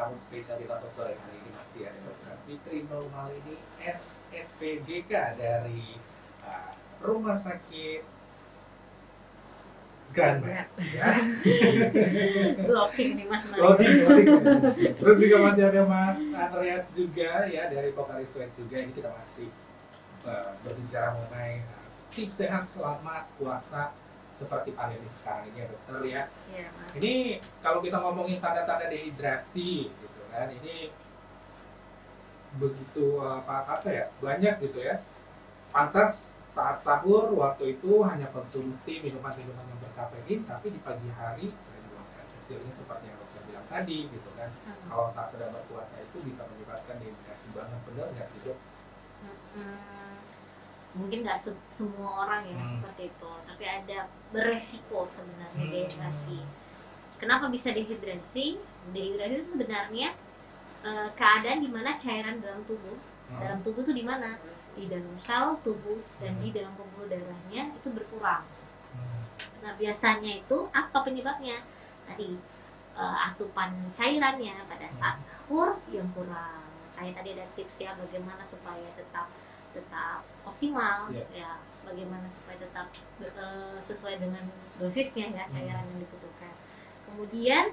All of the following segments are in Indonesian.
tamu spesial kita untuk sore hari ini masih ada Dr. Fitri Nurmalini SPGK dari Rumah Sakit Grandmed ya. Blocking nih Mas Malik. Loading. Terus juga masih ada Mas Andreas juga ya dari Pocari Sweat juga. Ini kita masih berbicara mengenai tips sehat selama puasa seperti pandemi sekarang ini ya dokter ya. Iya, Mas. Ini kalau kita ngomongin tanda-tanda dehidrasi gitu kan, ini begitu apa ya, banyak gitu ya. Pantas saat sahur waktu itu hanya konsumsi minuman-minuman yang berkafein, tapi di pagi hari sering buang air kecilnya seperti yang dokter bilang tadi gitu kan. Kalau saat sedang berpuasa itu bisa menyebabkan dehidrasi banget, benar nggak sih dok? Mungkin nggak semua orang ya seperti itu, tapi ada beresiko sebenarnya dehidrasi. Kenapa bisa dehidrasi? Dehidrasi itu sebenarnya keadaan di mana cairan dalam tubuh itu di mana? Di dalam sel tubuh dan di dalam pembuluh darahnya itu berkurang. Nah biasanya itu apa penyebabnya? Tadi asupan cairannya pada saat sahur yang kurang. Kayak tadi ada tips ya bagaimana supaya tetap optimal ya, bagaimana supaya tetap sesuai dengan dosisnya ya cairan yang dibutuhkan. Kemudian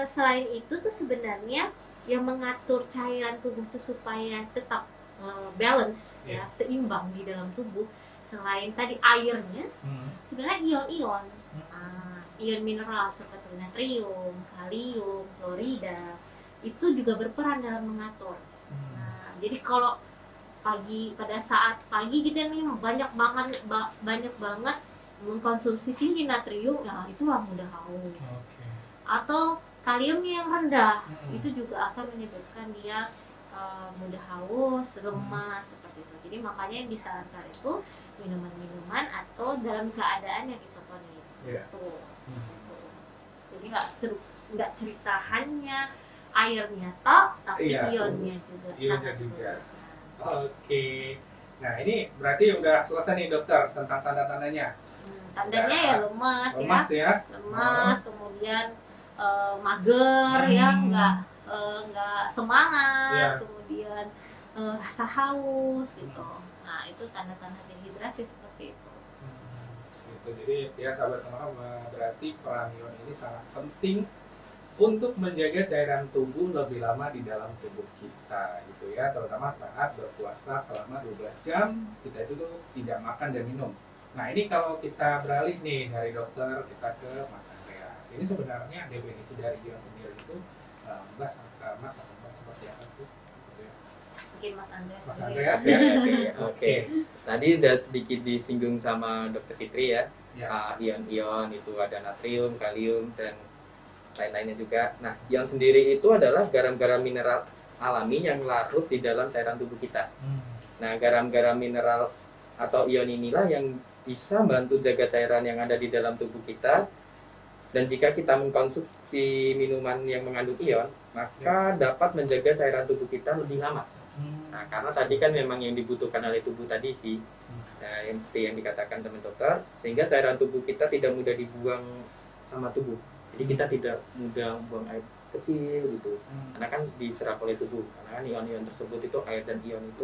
selain itu tuh sebenarnya yang mengatur cairan tubuh itu supaya tetap balance ya, seimbang di dalam tubuh, selain tadi airnya, sebenarnya ion-ion, ion mineral seperti natrium, kalium, klorida itu juga berperan dalam mengatur. Nah, jadi kalau pada saat pagi kita nih banyak banget mengkonsumsi tinggi natrium, ya itulah mudah haus. Atau kaliumnya yang rendah, itu juga akan menyebabkan dia mudah haus, lemas seperti itu. Jadi makanya yang disarankan itu minuman-minuman atau dalam keadaan yang isotonik. Jadi nggak cerita hanya airnya tapi ionnya juga. Oke. Nah ini berarti udah selesai nih dokter tentang tanda-tandanya. Tandanya ya lemas ya. Lemas, kemudian mager ya, nggak semangat, kemudian rasa haus gitu. Nah itu tanda-tanda dehidrasi seperti itu. Gitu. Jadi ya sahabat semua, berarti peran ion ini sangat penting untuk menjaga cairan tubuh lebih lama di dalam tubuh kita gitu ya, terutama saat berpuasa selama 12 jam kita itu tuh tidak makan dan minum. Nah ini kalau kita beralih nih dari dokter kita ke Mas Andreas, ini sebenarnya definisi dari ion sendiri itu Mas seperti apa sih? Gitu ya. Mungkin Mas Andreas ya. Oke. Tadi udah sedikit disinggung sama Dr. Fitri ya. Ion-ion itu ada natrium, kalium dan lain-lainnya juga. Nah, ion sendiri itu adalah garam-garam mineral alami yang larut di dalam cairan tubuh kita. Nah, garam-garam mineral atau ion inilah yang bisa membantu jaga cairan yang ada di dalam tubuh kita. Dan jika kita mengkonsumsi minuman yang mengandung ion, maka dapat menjaga cairan tubuh kita lebih lama. Nah, karena tadi kan memang yang dibutuhkan oleh tubuh tadi sih, nah, yang seperti yang dikatakan teman dokter, sehingga cairan tubuh kita tidak mudah dibuang sama tubuh. Jadi kita tidak mudah buang air kecil gitu, karena kan diserap oleh tubuh. Karena kan ion-ion tersebut itu air dan ion itu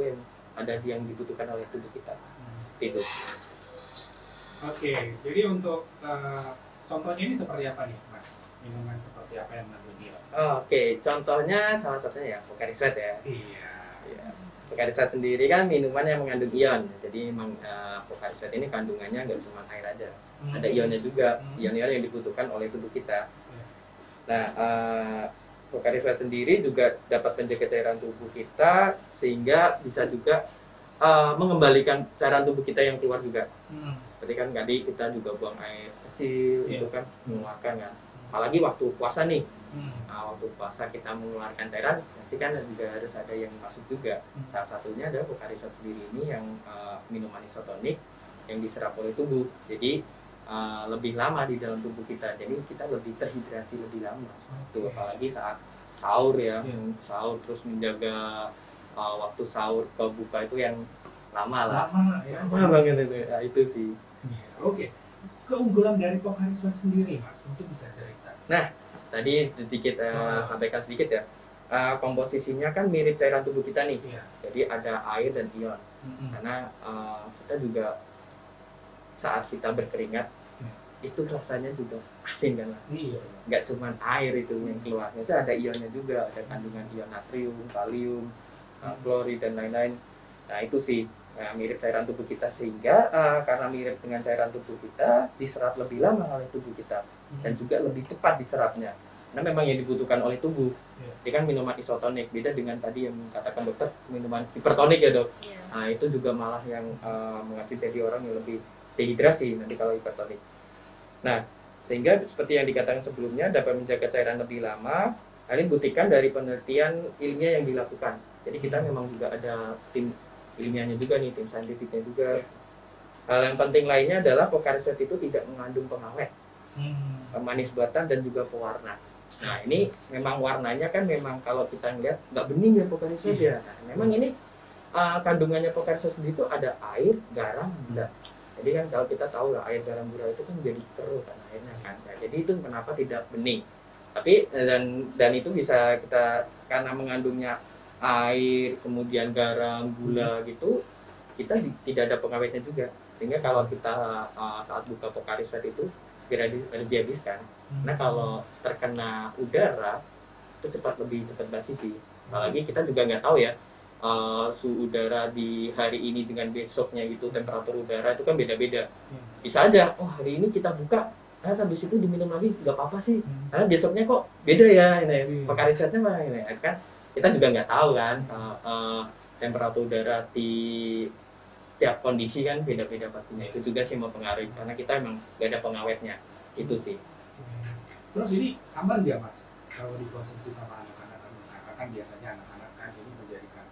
yang dibutuhkan oleh tubuh kita. Itu. Oke, jadi untuk contohnya ini seperti apa nih, Mas? Minuman seperti apa yang mengandung ion? Oke, contohnya salah satunya ya Pocari Sweat ya. Iya. Pocari Sweat sendiri kan minuman yang mengandung ion. Jadi memang Pocari Sweat ini kandungannya nggak cuma air aja, ada ionnya juga, ion-ion yang dibutuhkan oleh tubuh kita. Nah, Pocari Sweat sendiri juga dapat menjaga cairan tubuh kita sehingga bisa juga mengembalikan cairan tubuh kita yang keluar juga. Berarti kan tadi kita juga buang air kecil, itu kan mengeluarkan kan. Apalagi waktu puasa nih. Nah, waktu puasa kita mengeluarkan cairan, pasti kan juga harus ada yang masuk juga. Salah satunya adalah Pocari Sweat sendiri ini yang minuman isotonik yang diserap oleh tubuh. Jadi lebih lama di dalam tubuh kita. Jadi kita lebih terhidrasi lebih lama. Tuh, apalagi saat sahur ya. Sahur terus menjaga waktu sahur ke buka itu yang lama lah. Lama banget itu. Nah, itu sih. Oke. Keunggulan dari Pocari Sweat sendiri, Mas, untuk bisa cerita. Nah, tadi sedikit sampaikan sedikit ya. Komposisinya kan mirip cairan tubuh kita nih. Iya. Jadi ada air dan ion. Karena kita juga saat kita berkeringat itu rasanya juga asin kan, Iya. nggak cuma air itu yang keluarnya, itu ada ionnya juga, ada kandungan ion natrium, kalium, klorid dan lain-lain. Nah itu sih mirip cairan tubuh kita, sehingga karena mirip dengan cairan tubuh kita, diserap lebih lama oleh tubuh kita dan juga lebih cepat diserapnya. Karena memang yang dibutuhkan oleh tubuh. Ini kan minuman isotonik, beda dengan tadi yang katakan dokter minuman hipertonik ya dok. Nah itu juga malah yang mengakibatkan orang yang lebih dehidrasi nanti kalau hipertonik. Nah, sehingga seperti yang dikatakan sebelumnya dapat menjaga cairan lebih lama. Hal ini dibuktikan dari penelitian ilmiah yang dilakukan. Jadi kita memang juga ada tim ilmiahnya juga nih, tim saintifiknya juga. Hal yang penting lainnya adalah Pocari Sweat itu tidak mengandung pengawet, pemanis buatan dan juga pewarna. Nah ini memang warnanya kan memang kalau kita ngeliat nggak bening ya Pocari Sweat ya. Nah, memang ini kandungannya Pocari Sweat sendiri itu ada air, garam, gula. Jadi kan kalau kita tahu lah air, garam, gula itu kan jadi keruh kan airnya kan. Nah, jadi itu kenapa tidak bening. Tapi dan itu bisa kita karena mengandungnya air, kemudian garam, gula gitu, kita tidak ada pengawetnya juga. Sehingga kalau kita saat buka Pocari Sweat itu segera dihabiskan. Nah kalau terkena udara itu lebih cepat basi sih. Apalagi kita juga nggak tahu ya. Suhu udara di hari ini dengan besoknya gitu, temperatur udara itu kan beda-beda. Bisa aja, oh hari ini kita buka, habis itu diminum lagi nggak apa-apa sih. Karena besoknya kok beda ya, ini Pocari Sweatnya mah ini kan kita juga nggak tahu kan temperatur udara di setiap kondisi kan beda-beda pastinya. Itu juga sih mempengaruhi karena kita emang nggak ada pengawetnya itu sih. Terus ini aman dia mas kalau dikonsumsi sama anak-anak? Karena kan biasanya anak-anak kan ini menjadikan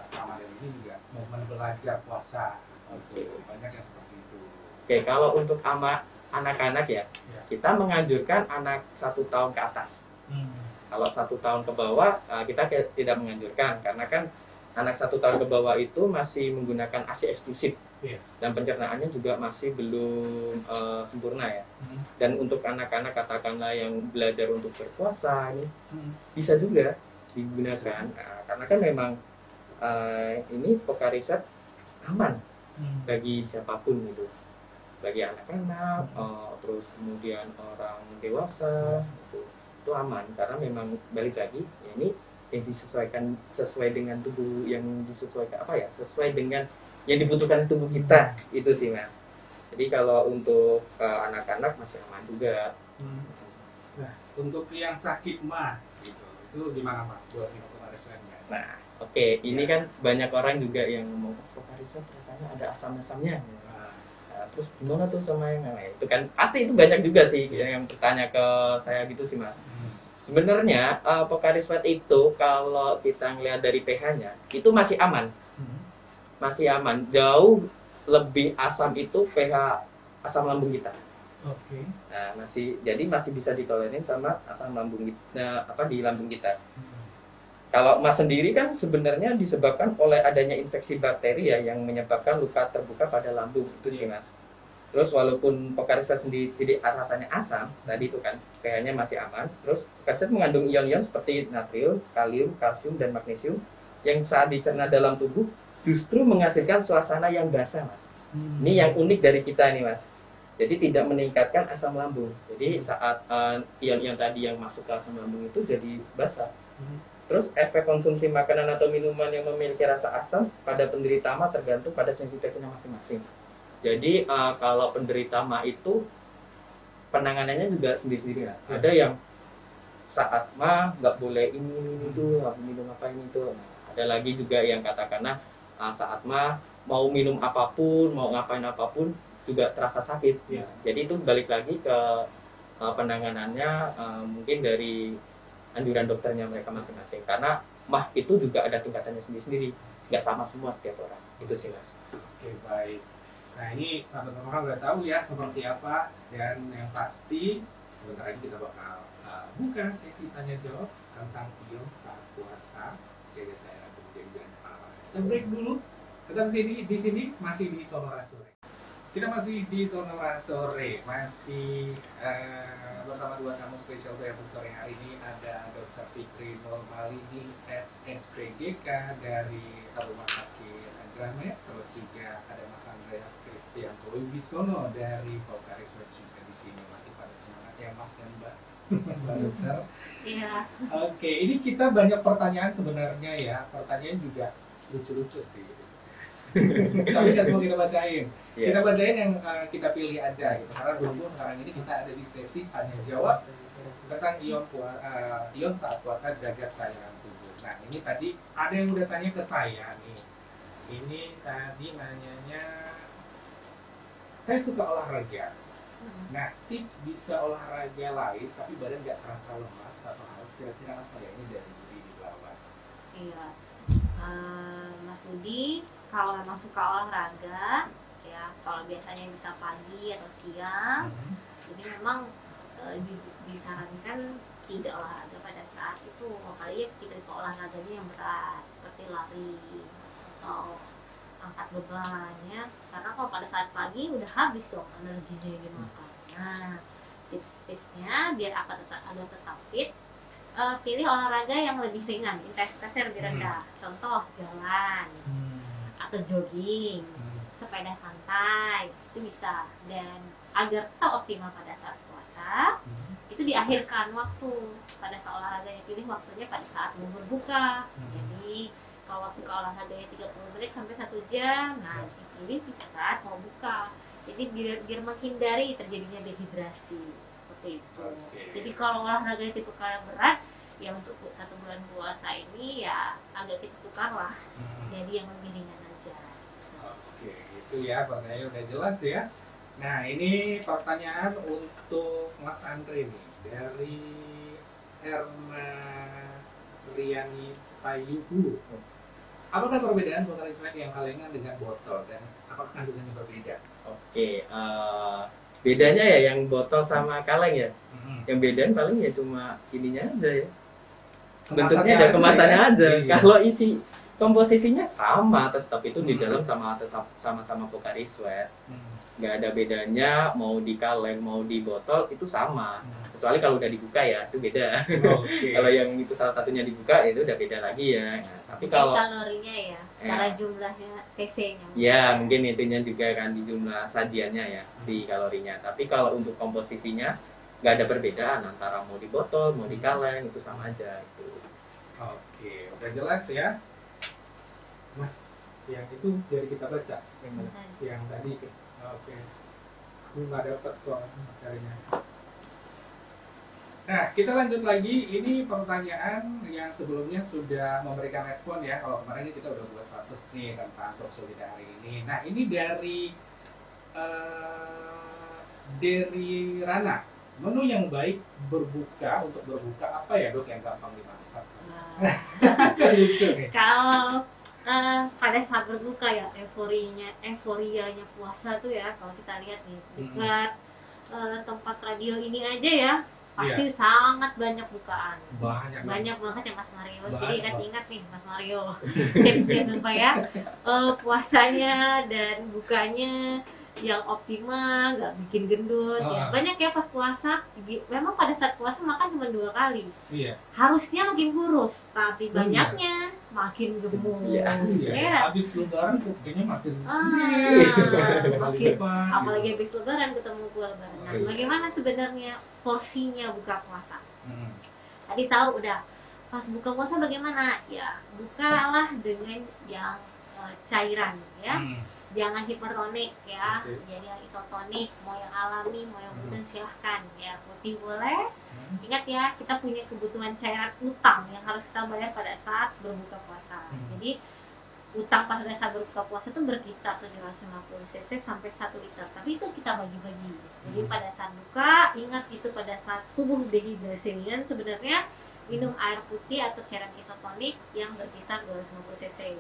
Ramadan ini juga momen belajar puasa. Banyak yang seperti itu. Oke, kalau untuk anak-anak ya, kita menganjurkan anak 1 tahun ke atas. Kalau 1 tahun ke bawah kita tidak menganjurkan karena kan anak 1 tahun ke bawah itu masih menggunakan ASI eksklusif dan pencernaannya juga masih belum sempurna ya. Dan untuk anak-anak katakanlah yang belajar untuk berpuasa ini bisa juga digunakan karena kan memang ini Pocari Sweat aman bagi siapapun gitu, bagi anak-anak, terus kemudian orang dewasa itu aman karena memang balik lagi ya ini yang disesuaikan sesuai dengan tubuh yang disesuaikan sesuai dengan yang dibutuhkan tubuh kita itu sih mas. Jadi kalau untuk anak-anak masih aman juga. Nah untuk yang sakit mah gitu, itu gimana mas buat minum Pocari Sweat-nya? Nah oke, ini kan banyak orang juga yang ngomong Pocari Sweat rasanya ada asam-asamnya. Terus gimana tuh sama yang lain? Itu kan pasti itu banyak juga sih yang bertanya ke saya gitu sih mas. Sebenarnya Pocari Sweat itu kalau kita ngelihat dari pH-nya itu masih aman. Masih aman. Jauh lebih asam itu pH asam lambung kita. Nah, jadi masih bisa ditolerin sama asam lambung kita, di lambung kita. Kalau mas sendiri kan sebenarnya disebabkan oleh adanya infeksi bakteri ya yang menyebabkan luka terbuka pada lambung itu sih mas. Terus walaupun Pocari Sweat sendiri jadi rasanya asam, tadi itu kan pH-nya masih aman. Terus Pocari Sweat mengandung ion-ion seperti natrium, kalium, kalsium, dan magnesium yang saat dicerna dalam tubuh justru menghasilkan suasana yang basah mas. Ini yang unik dari kita nih mas. Jadi tidak meningkatkan asam lambung. Jadi saat ion-ion tadi yang masuk ke asam lambung itu jadi basah. Terus efek konsumsi makanan atau minuman yang memiliki rasa asam pada penderita MA tergantung pada sensitivitasnya masing-masing. Jadi kalau penderita MA itu penanganannya juga sendiri-sendiri lah. Ada yang saat MA nggak boleh ini itu, minum apa ini itu. Ada lagi juga yang katakanlah saat MA mau minum apapun, mau ngapain apapun juga terasa sakit. Jadi itu balik lagi ke penanganannya mungkin dari anjuran dokternya mereka masing-masing. Karena MA itu juga ada tingkatannya sendiri-sendiri, nggak sama semua setiap orang. Itu sih mas. Oke baik. Nah ini sahabat orang udah tahu ya seperti apa, dan yang pasti sebentar lagi kita bakal buka sesi tanya jawab tentang ion saat puasa, jaga cairan tubuh jadi jangan kemana-mana. Kita break dulu. Tetap di sini masih di Sonora Sore. Kita masih di Sonora Sore, masih bersama dua tamu spesial saya untuk sore hari ini. Ada Dr. Fikri Nurmalidi, SSPGK dari Rumah Sakit Agramet, terus juga ada Mas Andreas Kristianto Wibisono dari Pokarisme juga di sini. Masih pada semangat ya Mas dan Mbak. Mbak Dokter. Iya. Oke, ini kita banyak pertanyaan sebenarnya ya. Pertanyaan juga lucu-lucu sih. Tapi nggak semua kita bacain. Yeah. Kita bacain yang kita pilih aja gitu. Karena berhubung sekarang ini kita ada di sesi tanya jawab tentang ion saat puasa jaga cairan tubuh. Nah ini tadi ada yang udah tanya ke saya nih. Ini tadi nanyanya, saya suka olahraga. Nah tips bisa olahraga lain tapi badan nggak terasa lemas atau harus kira-kira apa ya, ini dari Budi di Belawan. Iya. Mas Budi, kalau memang suka olahraga, ya kalau biasanya bisa pagi atau siang, jadi memang disarankan tidak olahraga pada saat itu. Makanya tidak olahraganya yang berat seperti lari atau angkat beban ya. Karena kalau pada saat pagi udah habis dong energinya yang dimakan. Nah, tips-tipsnya biar agak tetap fit, pilih olahraga yang lebih ringan, intensitasnya lebih rendah. Contoh jalan atau jogging, sepeda santai, itu bisa. Dan agar tetap optimal pada saat puasa, itu diakhirkan waktu pada saat olahraganya. Pilih waktunya pada saat mau berbuka. Jadi kalau suka olahraganya 30 menit sampai 1 jam, nah dipilih pada saat mau buka. Jadi biar menghindari terjadinya dehidrasi seperti itu. Jadi kalau olahraganya tipe berat, ya untuk 1 bulan puasa ini ya agak kita tukar lah. Jadi yang lebih ringan aja. Oke, itu ya pertanyaannya udah jelas ya. Nah ini pertanyaan untuk Mas Andre nih dari Erna Riani Payuhu. Apakah perbedaan Pokarisme yang kalengan dengan botol dan apakah kandungannya berbeda? Oke, bedanya ya yang botol sama kaleng ya. Yang bedaan paling ya cuma ininya aja ya. Bentuknya ada kemasannya aja. Iya. Kalau isi komposisinya sama, tetap itu di dalam sama-sama Pokarisme. Nggak ada bedanya, mau di kaleng mau di botol itu sama. Kecuali kalau udah dibuka ya itu beda. Kalau yang itu salah satunya dibuka itu udah beda lagi ya. Nah, tapi kalau kalorinya ya, karena jumlahnya cc-nya. Ya mungkin intinya juga kan di jumlah sajiannya ya, di kalorinya. Tapi kalau untuk komposisinya nggak ada perbedaan antara mau di botol mau di kaleng, itu sama aja itu. Oke, udah jelas ya, Mas. Yang itu jadi kita baca yang tadi. Oke, aku nggak dapat soalnya materinya. Nah, kita lanjut lagi. Ini pertanyaan yang sebelumnya sudah memberikan respon ya. Kalau kemarin kita udah buat status nih tentang Talk Show kita hari ini. Nah, ini dari Rana. Menu yang baik untuk berbuka apa ya Dok yang gampang dimasak? Lucu nih. Kalau pada saat berbuka ya euforianya puasa tuh ya, kalau kita lihat nih dekat tempat radio ini aja ya pasti sangat banyak bukaan, banyak banget ya Mas Mario. Jadi ingat nih Mas Mario tipsnya supaya puasanya dan bukanya yang optimal, nggak bikin gendut ya. Banyak ya pas puasa, memang pada saat puasa makan cuma 2 kali. Harusnya makin kurus, tapi banyaknya makin gemuk. Habis lebaran kayaknya makin apalagi habis lebaran ketemu kue lebaran. Nah, bagaimana sebenarnya porsinya buka puasa? Tadi sahur udah, pas buka puasa bagaimana? Ya bukalah dengan yang cairan ya. Jangan hipertonik ya, jadi yang isotonik, mau yang alami, mau yang gluten silahkan ya. Putih boleh. Ingat ya, kita punya kebutuhan cairan utang yang harus kita bayar pada saat berbuka puasa. Jadi utang pada saat berbuka puasa itu berkisar 750 cc sampai 1 liter. Tapi itu kita bagi-bagi. Jadi pada saat buka, ingat itu pada saat tubuh dehidrasi sebenarnya minum air putih atau cairan isotonik yang berkisar 250 cc.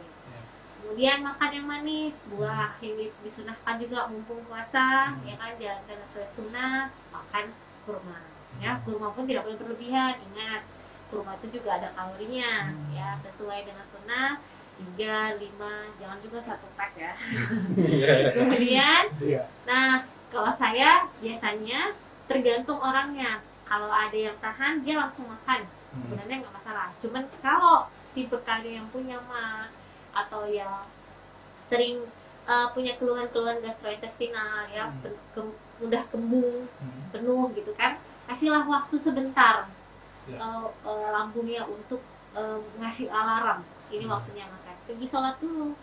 Kemudian makan yang manis, buah yang disunahkan juga mumpung puasa, ya kan, jalankan sesuai sunnah, makan kurma. Ya, kurma pun tidak boleh berlebihan. Ingat, kurma itu juga ada kalorinya, ya, sesuai dengan sunnah. 3, 5, jangan juga 1 pack ya. Kemudian, nah Nah, kalau saya biasanya tergantung orangnya. Kalau ada yang tahan, dia langsung makan. Sebenarnya nggak masalah. Cuman kalau tipe kalian yang punya mah atau yang sering punya keluhan-keluhan gastrointestinal ya, mudah kembung, penuh gitu kan, kasihlah waktu sebentar lambungnya untuk ngasih alarm. Ini waktunya makan. Pergi sholat dulu.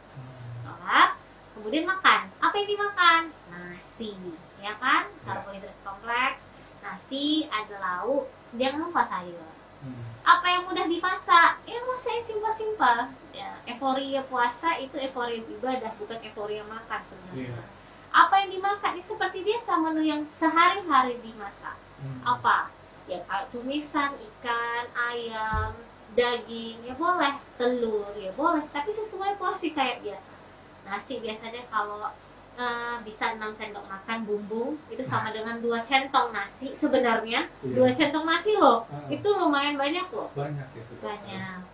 Sholat, kemudian makan. Apa yang dimakan? Nasi, ya kan? Karbohidrat kompleks. Nasi, ada lauk, jangan lupa sayur. Apa yang mudah dimasak? Ya masak yang simpel-simpel. Ya, euforia puasa itu euforia ibadah, bukan euforia makan sebenarnya. Apa yang dimakan? Ya seperti biasa menu yang sehari-hari dimasak. Apa? Ya kayak tumisan, ikan, ayam, daging, ya boleh, telur, ya boleh, tapi sesuai porsi kayak biasa. Nasi biasanya kalau bisa 6 sendok makan bumbung itu sama dengan 2 centong nasi sebenarnya. 2 centong nasi loh, itu lumayan banyak loh. Banyak itu. Banyak.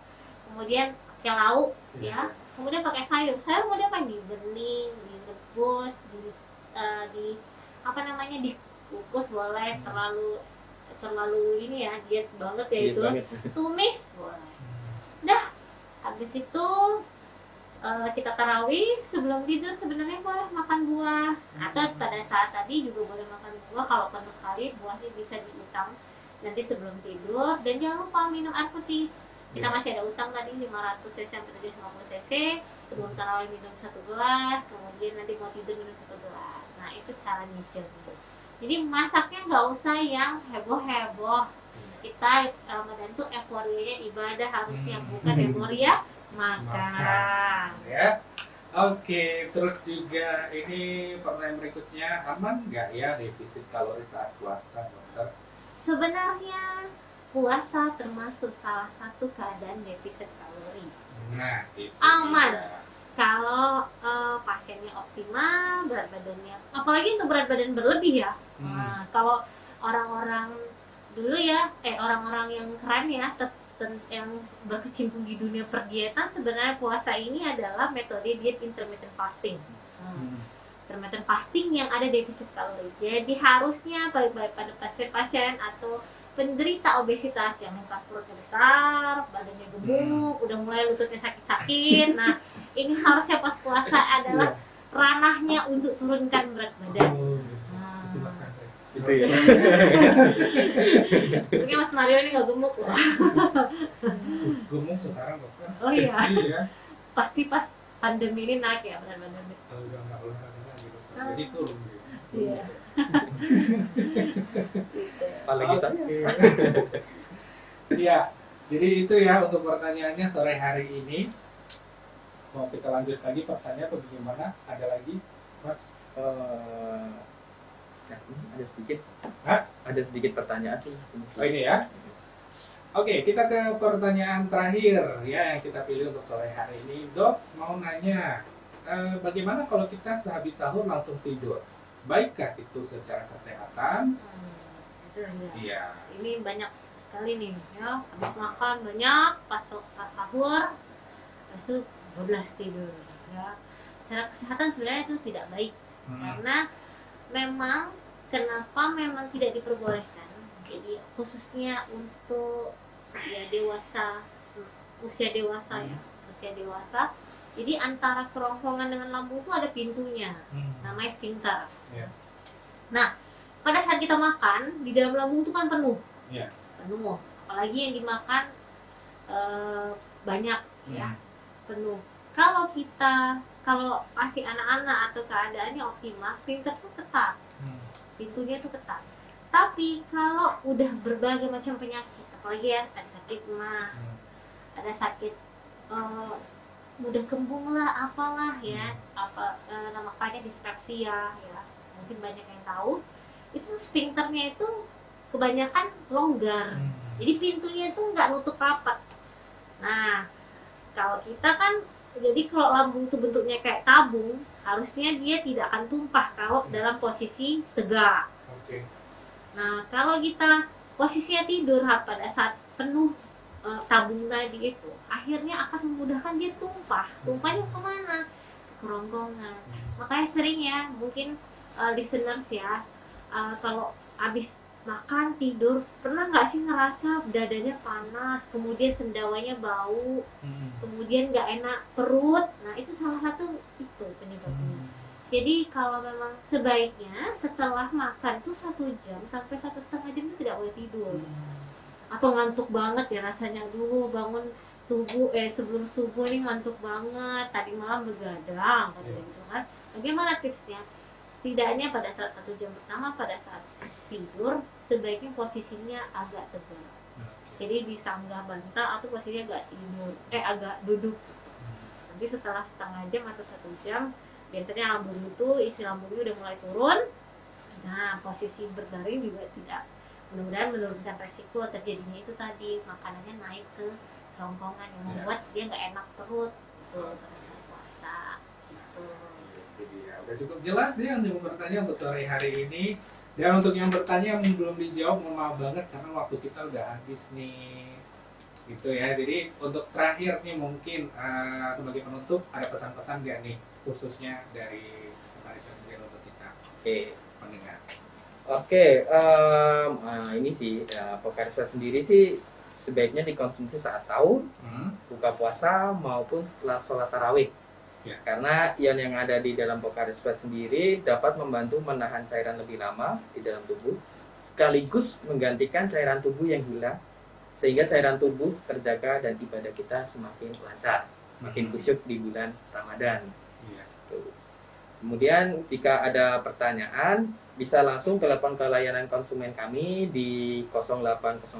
Kemudian pakai lauk ya, kemudian pakai sayur. Sayur mau diapain? Dibening, direbus, di apa namanya, dikukus boleh, terlalu ini ya diet banget ya itu. Tumis boleh. Dah, habis itu kita tarawih, sebelum tidur sebenarnya boleh makan buah, atau pada saat tadi juga boleh makan buah. Kalau penuh kali buahnya bisa diutang nanti sebelum tidur. Dan jangan lupa minum air putih. Kita masih ada utang tadi 500 cc sampai 750 cc. Sebelum tarawih minum 1 gelas, kemudian nanti mau tidur minum 1 gelas. Nah itu cara nyicilnya. Jadi masaknya nggak usah yang heboh-heboh. Kita Ramadan tuh euforianya ibadah harusnya, bukan euforia makan ya. Oke, terus juga ini pertanyaan berikutnya, aman nggak ya defisit kalori saat puasa, dokter? Sebenarnya puasa termasuk salah satu keadaan defisit kalori. Nah, itu aman dia. Kalau pasiennya optimal, berat badannya, apalagi untuk berat badan berlebih ya. Nah, kalau orang-orang dulu ya, orang-orang yang keren ya, yang berkecimpung di dunia perdietan, sebenarnya puasa ini adalah metode diet intermittent fasting. Intermittent fasting yang ada defisit kalori. Jadi harusnya baik-baik pada pasien-pasien atau penderita obesitas yang lingkar perutnya besar, badannya gemuk, udah mulai lututnya sakit-sakit. Nah, ini harusnya pas puasa adalah ranahnya untuk turunkan berat badan. Itu Mas Andre. Itu ya. Mungkin Mas Mario ini nggak gemuk loh. Gemuk sekarang dokter. Oh iya. Iya. Pasti pas pandemi ini naik ya berat badannya. Kalau udah nggak olahraga lagi dokter. Jadi turun gitu. Iya. Apalagi saya. Iya. Jadi itu ya untuk pertanyaannya sore hari ini. Mau kita lanjut lagi pertanyaan atau bagaimana? Ada lagi, Mas? Ada sedikit. Hah? Ada sedikit pertanyaan sih. Oh ini ya. Oke, kita ke pertanyaan terakhir ya yang kita pilih untuk sore hari ini. Dok, mau nanya, bagaimana kalau kita sehabis sahur langsung tidur? Baikkah itu secara kesehatan? Itu ya. Iya. Ini banyak sekali nih ya. Habis makan banyak, pas sahur, besok 12 tidur ya. Secara kesehatan sebenarnya itu tidak baik. Karena memang memang tidak diperbolehkan. Jadi khususnya untuk ya dewasa, usia dewasa ya, usia dewasa. Jadi antara kerongkongan dengan lambung itu ada pintunya, namanya sphincter. Yeah. Nah, pada saat kita makan di dalam lambung itu kan penuh, Yeah. penuh. Apalagi yang dimakan banyak ya, penuh. Kalau masih anak-anak atau keadaannya optimal, sphincter itu ketat, pintunya itu ketat. Tapi kalau udah berbagai macam penyakit, apalagi ya ada sakit mah, ada sakit mudah kembung lah, apalah ya, namanya dispepsia ya, mungkin banyak yang tahu. Itu sphincternya itu kebanyakan longgar, jadi pintunya itu nggak nutup rapat. Nah, kalau kita kan, jadi kalau lambung itu bentuknya kayak tabung, harusnya dia tidak akan tumpah kalau dalam posisi tegak. Oke. Nah, kalau kita posisinya tidur pada saat penuh tabung tadi itu, akhirnya akan memudahkan dia tumpah. Tumpahnya kemana? Ke kerongkongan. Makanya sering ya, mungkin listeners ya, kalau habis makan tidur pernah nggak sih ngerasa dadanya panas, kemudian sendawanya bau, kemudian nggak enak perut? Nah itu salah satu itu penyebabnya. Jadi kalau memang sebaiknya setelah makan tuh 1 jam sampai 1,5 jam itu tidak boleh tidur. Atau ngantuk banget ya rasanya, dulu bangun subuh sebelum subuh ini ngantuk banget, tadi malam begadang katanya gitu kan. Bagaimana tipsnya? Setidaknya pada saat 1 jam pertama pada saat tidur sebaiknya posisinya agak tegak. Jadi disanggah bantal atau posisinya agak tidur, agak duduk. Nanti setelah 1/2 jam atau 1 jam biasanya lambung itu isi lambungnya udah mulai turun. Nah posisi berbaring juga tidak, mudah-mudahan menurunkan resiko terjadinya itu tadi makanannya naik ke kerongkongan yang membuat dia nggak enak perut tuh pada saat puasa gitu. Jadi ya udah cukup jelas ya untuk bertanya untuk sore hari ini. Dan untuk yang bertanya yang belum dijawab, mohon maaf banget karena waktu kita udah habis nih. Gitu ya. Jadi untuk terakhir nih mungkin sebagai penutup ada pesan-pesan nggak nih khususnya dari Vokariswet sendiri untuk kita pendengar? Oke, ini sih Vokariswet sendiri sih sebaiknya dikonsumsi saat sahur, buka puasa maupun setelah sholat tarawih. Ya. Karena ion yang ada di dalam Vokariswet sendiri dapat membantu menahan cairan lebih lama di dalam tubuh, sekaligus menggantikan cairan tubuh yang hilang, sehingga cairan tubuh terjaga dan ibadah kita semakin lancar, makin khusyuk di bulan Ramadan. Ya. Kemudian jika ada pertanyaan, bisa langsung telepon ke layanan konsumen kami di 0800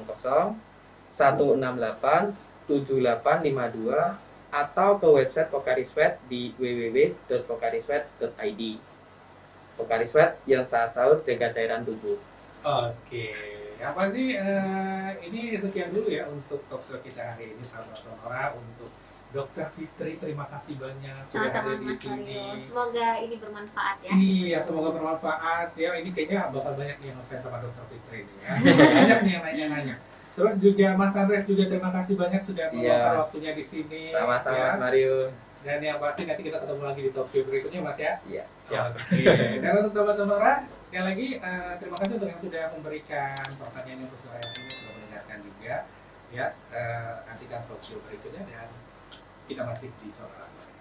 168 7852 atau ke website Vokariswet di www.vokariswet.id. Vokariswet yang saat sahur jaga cairan tubuh. Oke, apa sih ini sekian dulu ya untuk talk show kita hari ini, sahabat Sonora. Untuk Dokter Fitri, terima kasih banyak sudah Sama-sama ada di Mas sini. Mario. Semoga ini bermanfaat ya. Iya, semoga bermanfaat ya. Ini kayaknya bakal banyak nih yang ngefans sama Dokter Fitri ini ya. Banyak nih yang nanya-nanya. Terus juga Mas Andres juga terima kasih banyak sudah meluangkan waktunya di sini. Sama-sama ya. Mas Mario. Dan yang pasti nanti kita ketemu lagi di talk show berikutnya Mas ya. Iya. Oke. Dan untuk Sobat Sonora, sekali lagi terima kasih untuk yang sudah memberikan pertanyaan yang sesuai ini, sudah mendengarkan juga. Ya, nantikan talk show berikutnya dan kita masih di Sonora Sore.